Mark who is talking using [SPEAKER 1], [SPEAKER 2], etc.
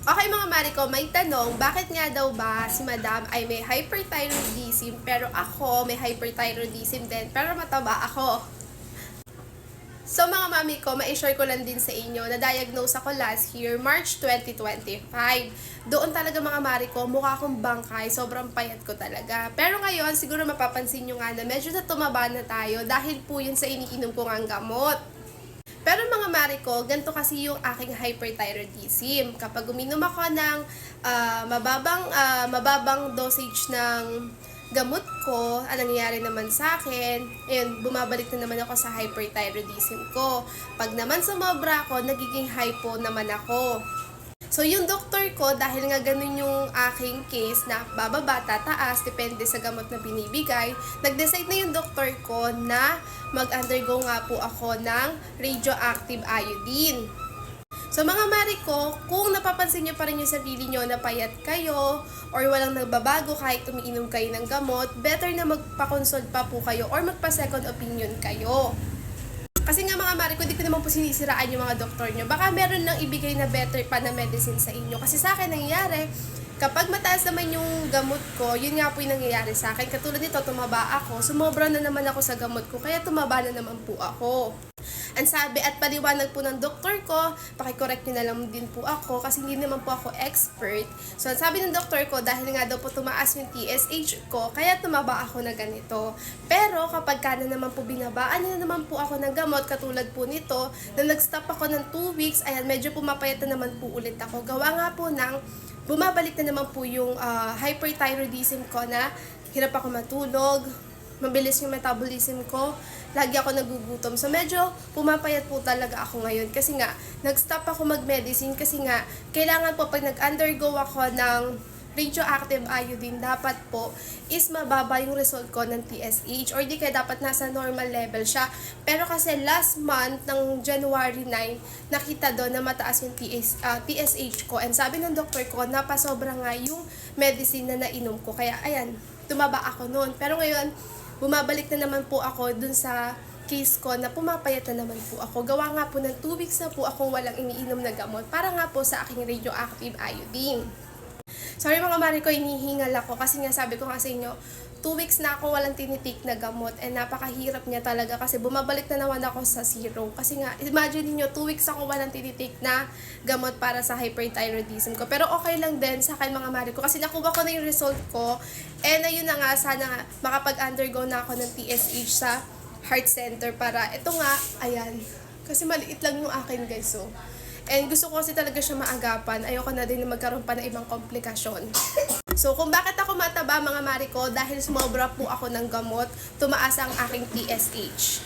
[SPEAKER 1] Okay mga Mariko, may tanong, bakit nga daw ba si Madam ay may hyperthyroidism pero ako may hyperthyroidism din pero mataba ako? So mga mami ko, ma-share ko lang din sa inyo, na-diagnose ako last year, March 2025. Doon talaga mga mari ko, mukha akong bangkay, sobrang payat ko talaga. Pero ngayon, siguro mapapansin nyo nga na medyo na tumaba na tayo dahil po yun sa iniinom ko ngang gamot. Pero mga mari ko, ganito kasi yung aking hyperthyroidism. Kapag uminom ako ng mababang dosage ng gamot ko, anong nangyayari naman sa akin, ayun, bumabalik na naman ako sa hyperthyroidism ko. Pag naman sumobra ako, nagiging hypo naman ako. So, yung doktor ko, dahil nga ganun yung aking case na bababa, tataas, depende sa gamot na binibigay, nag-decide na yung doktor ko na mag-undergo nga po ako ng radioactive iodine. So mga mari ko, kung napapansin nyo pa rin yung sarili nyo na payat kayo or walang nagbabago kahit umiinom kayo ng gamot, better na magpa-consult pa po kayo or magpa-second opinion kayo. Kasi nga mga mari ko, hindi ko naman po sinisiraan yung mga doktor nyo. Baka meron nang ibigay na better pa na medicine sa inyo. Kasi sa akin nangyayari, kapag mataas naman yung gamot ko, yun nga po yung nangyayari sa akin. Katulad nito, tumaba ako, sumobra na naman ako sa gamot ko, kaya tumaba na naman po ako. Ang sabi at paliwanag po ng doktor ko, pakicorrect nyo na lang din po ako kasi hindi naman po ako expert. So, ang sabi ng doktor ko, dahil nga daw po tumaas yung TSH ko, kaya tumaba ako na ganito. Pero kapag ka na naman po binabaan na naman po ako ng gamot, katulad po nito, na nag-stop ako ng 2 weeks, ayan, medyo pumapayat na naman po ulit ako. Gawa nga po ng bumabalik na naman po yung hyperthyroidism ko na hirap ako matulog, mabilis yung metabolism ko, lagi ako nagugutom. So, medyo pumapayat po talaga ako ngayon. Kasi nga, nag-stop ako mag-medicine kasi nga, kailangan po pag nag-undergo ako ng radioactive iodine, dapat po is mababa yung result ko ng TSH or di kaya dapat nasa normal level siya. Pero kasi last month ng January 9, nakita doon na mataas yung TSH ko. And sabi ng doktor ko, napasobra nga yung medicine na nainom ko. Kaya, ayan, tumaba ako noon. Pero ngayon, bumabalik na naman po ako dun sa case ko na pumapayat na naman po ako. Gawa nga po ng 2 weeks na po akong walang iniinom na gamot para nga po sa aking radioactive iodine. Sorry mga mari ko, inihingal ako kasi nga sabi ko nga sa inyo, 2 weeks na ako walang tinitik na gamot and napakahirap niya talaga kasi bumabalik na naman ako sa zero. Kasi nga, imagine niyo 2 weeks ako walang tinitik na gamot para sa hyperthyroidism ko. Pero okay lang din sa akin mga mari ko kasi nakuha ko na yung result ko and ayun na nga, sana makapag-undergo na ako ng TSH sa heart center para ito nga, ayan, kasi maliit lang yung akin guys, so. And gusto ko kasi talaga siya maagapan. Ayoko na din na magkaroon pa ng ibang komplikasyon. So, kung bakit ako mataba mga mari ko, dahil sumobra po ako ng gamot, tumaas ang aking TSH.